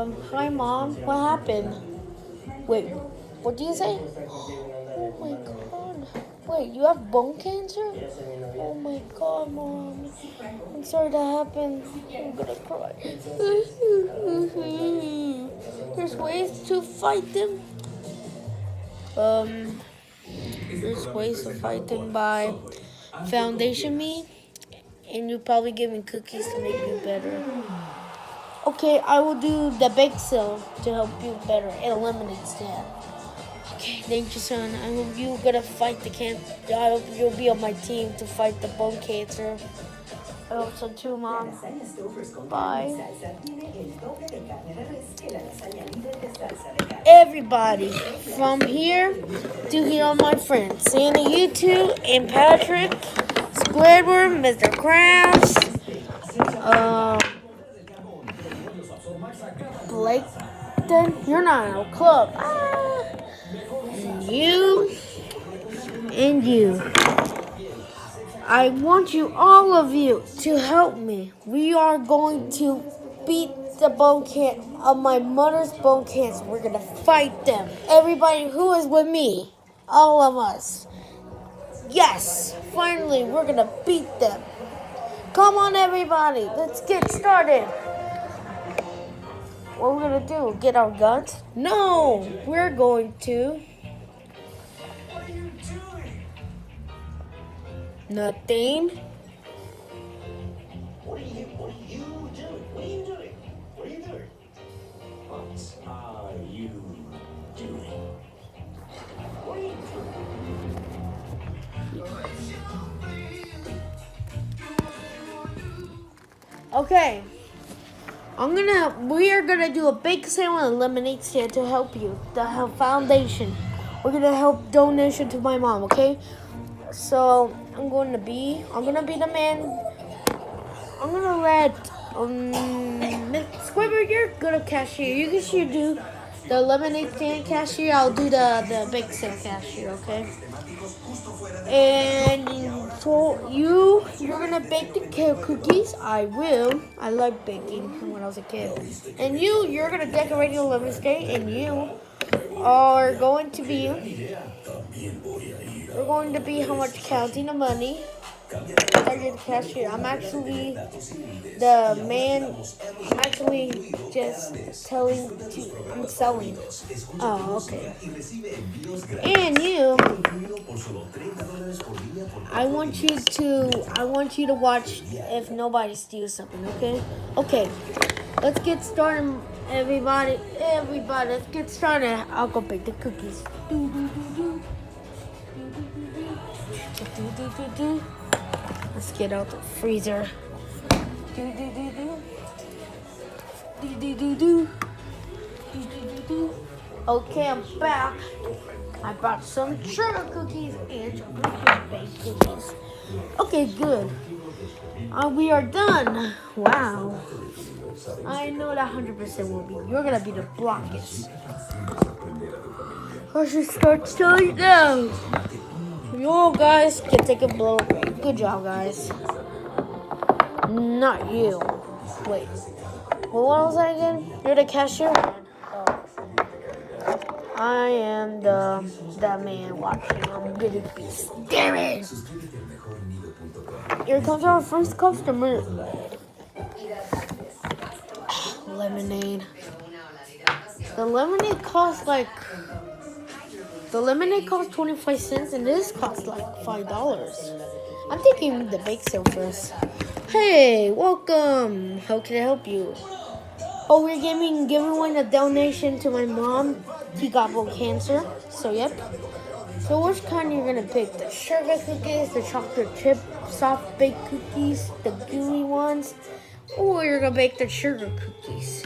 Hi mom, what happened? Wait, what do you say? Oh my god. Wait, you have bone cancer? Oh my god, mom. I'm sorry that happened. I'm gonna cry. There's ways to fight them. Um, there's ways to fight them by foundation me, and you probably give me cookies to make me better. Okay, I will do the bake sale to help you better. It eliminates that. Okay, thank you, son. I hope you're gonna fight the cancer. I hope you'll be on my team to fight the bone cancer. I hope so too, mom. Bye. Everybody, from here to here on my friends, Santa, you two, and Patrick, Squidward, Mr. Krabs, Blaketon, you're not in a club. And you. I want you, all of you, to help me. We are going to beat the my mother's bone cancer. We're gonna fight them. Everybody who is with me, all of us. Yes, finally, we're gonna beat them. Come on, everybody, let's get started. What we're gonna do? Get our guns? No, we're going to. Nothing. What are you doing? What are you doing? What are you doing? What are you doing? Okay. We are gonna do a bake sale and lemonade stand to help you. The foundation. We're gonna help donation to my mom, okay? So I'm gonna be the man. I'm gonna let Squidward, you're good at cashier. You should do the lemonade stand cashier. I'll do the bake sale cashier, okay? And for you're gonna bake the cookies. I will. I like baking when I was a kid. And you're gonna decorate your lemonade stand, and you are going to be. We're going to be how much counting the money. I did the cashier. I'm actually the man. I'm actually just I'm selling. Oh, okay. And you, I want you to watch if nobody steals something. Okay. Okay. Let's get started, everybody. Everybody, let's get started. I'll go bake the cookies. Let's get out the freezer. Okay, I'm back. I brought some sugar cookies and chocolate baked cookies. Okay, good. We are done. Wow. I know that 100% will be. You're gonna be the blockers. I should start selling now. You guys can take a blow. Good job, guys. Not you. Wait. What was that again? You're the cashier? Oh. I am the man watching. I'm gonna be staring. Here comes our first customer. Lemonade. The lemonade costs 25 cents and this costs like $5. I'm taking the bake sale first. Hey, welcome. How can I help you? Oh, we're giving a donation to my mom. She got bone cancer. So yep. So which kind are you gonna pick? The sugar cookies, the chocolate chip, soft baked cookies, the gooey ones, or you're gonna bake the sugar cookies?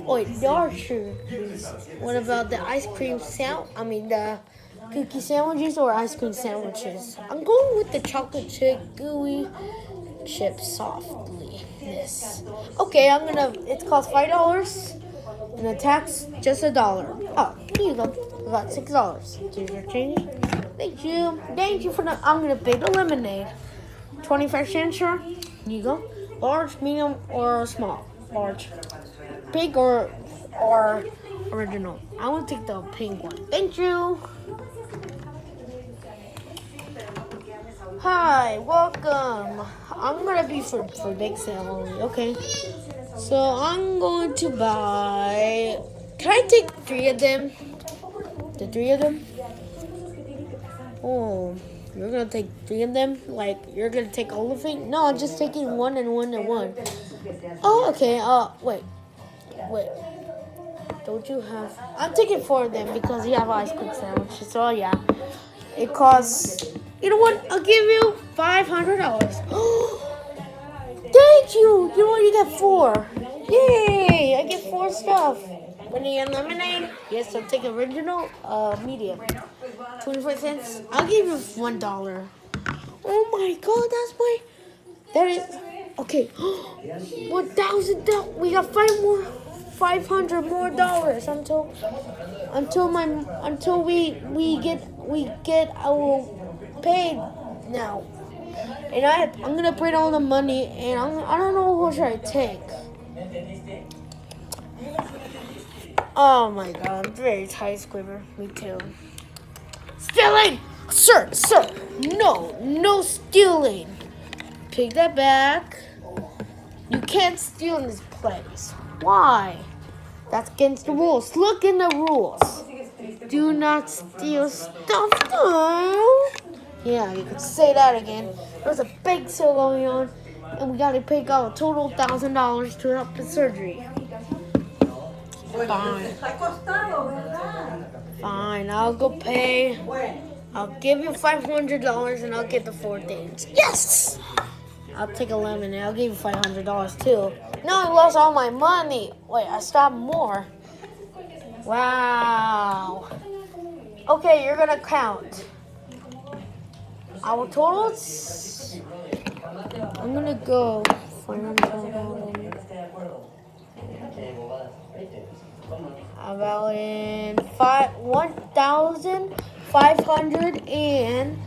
Wait, there are sugar cookies. What about the the cookie sandwiches or ice cream sandwiches? I'm going with the chocolate chip gooey chip softly. This. Okay, it costs $5 and the tax just $1. Oh, here you go. I got $6. Here's your change. Thank you. Thank you for that. I'm gonna bake the lemonade. 25 cents, sure. Here you go. Large, medium, or small. large. Pink or original? I want to take the pink one. Thank you. Hi, welcome. I'm gonna be for big sale only. Okay. So I'm going to buy. Can I take 3 of them? The 3 of them? Oh, you're gonna take 3 of them? Like you're gonna take all of it? No, I'm just taking 1 and 1 and 1. Oh, okay. Wait. Don't you have? I'm taking 4 of them because you have ice cream sandwiches. So yeah, it costs. You know what? I'll give you $500. Thank you. You know what? You get 4. Yay! I get 4 stuff. Vanilla lemonade. Yes, I'll take original. Medium. 24 cents. I'll give you $1. Oh my God, that's my. That is okay. $1,000. We got 500 more dollars until we get our paid now. And I'm gonna print all the money, and I don't know who should I take. Oh my God, I'm very tired, Squibber. Me too. Stealing, sir, no stealing. Take that back. You can't steal in this place. Why? That's against the rules. Look in the rules. Do not steal stuff. No. Yeah, you could say that again. There's a big sale going on, and we gotta pay out a total $1,000 to help the surgery. Fine, I'll go pay. I'll give you $500 and I'll get the 4 things. Yes! I'll take a lemon and I'll give you $500 too. No, I lost all my money. Wait, I stopped more. Wow. Okay, you're gonna count. Our totals. I'm gonna go about in 1,500 and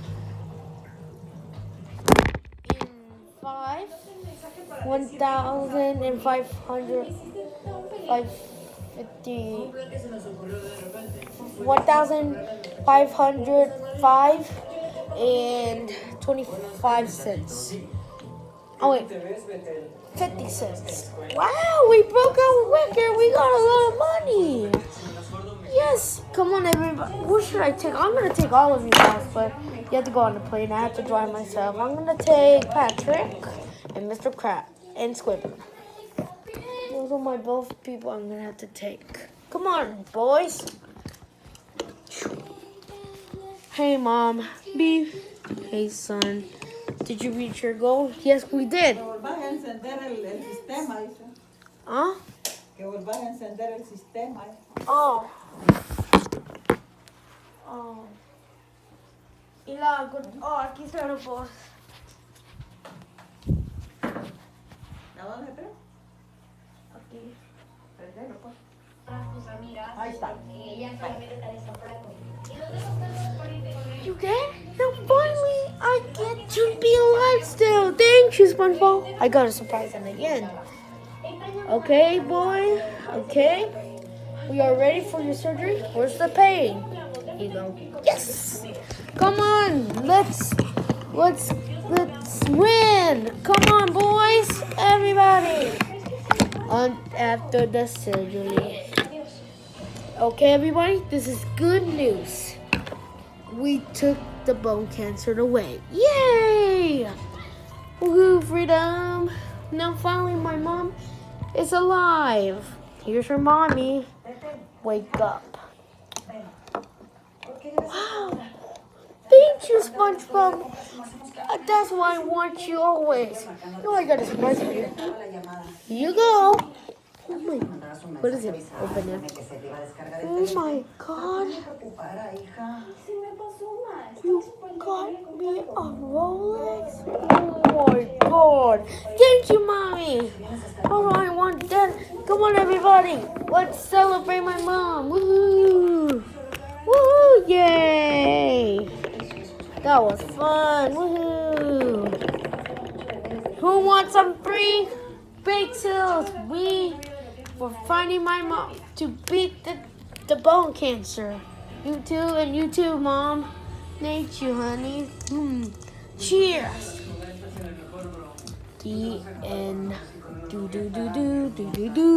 1,500, 550, 1,505 and 25 cents. Oh wait, 50 cents. Wow, we broke our record. We got a lot of money. Yes, come on everybody. Who should I take? I'm gonna take all of you guys, but you have to go on the plane. I have to drive myself. I'm gonna take Patrick and Mr. Crab and Squibber. Those are my both people I'm gonna have to take. Come on, boys. Hey, Mom. Beef. Hey, son. Did you reach your goal? Yes, we did. Huh? Oh. Oh. Y la, oh, aquí está el boss. Aquí. Ahí está. You get? Now finally, I get to be alive still. Thank you, SpongeBob. I got a surprise him again. Okay, boy. Okay. We are ready for your surgery. Where's the pain? Here you go. Yes. Come on. Let's win. Come on, boys. Everybody. After the surgery. Okay, everybody. This is good news. We took the bone cancer away. Yay! Woohoo, freedom! Now finally my mom is alive. Here's her mommy. Wake up. Wow. Thank you, SpongeBob. That's why I want you always. Oh, I got a surprise for you. Here you go. Oh my, what is it? Open it. Oh my God. You got me a Rolex? Oh my God. Thank you, Mommy. Oh, I want that. Come on, everybody. Let's celebrate my mom. Woohoo. Woohoo. Yay. That was fun. Woohoo. Who wants some free bake sales. We for finding my mom to beat the bone cancer. You too, and you too, Mom. Thank you, honey. Cheers. The end. Do do do do do do do.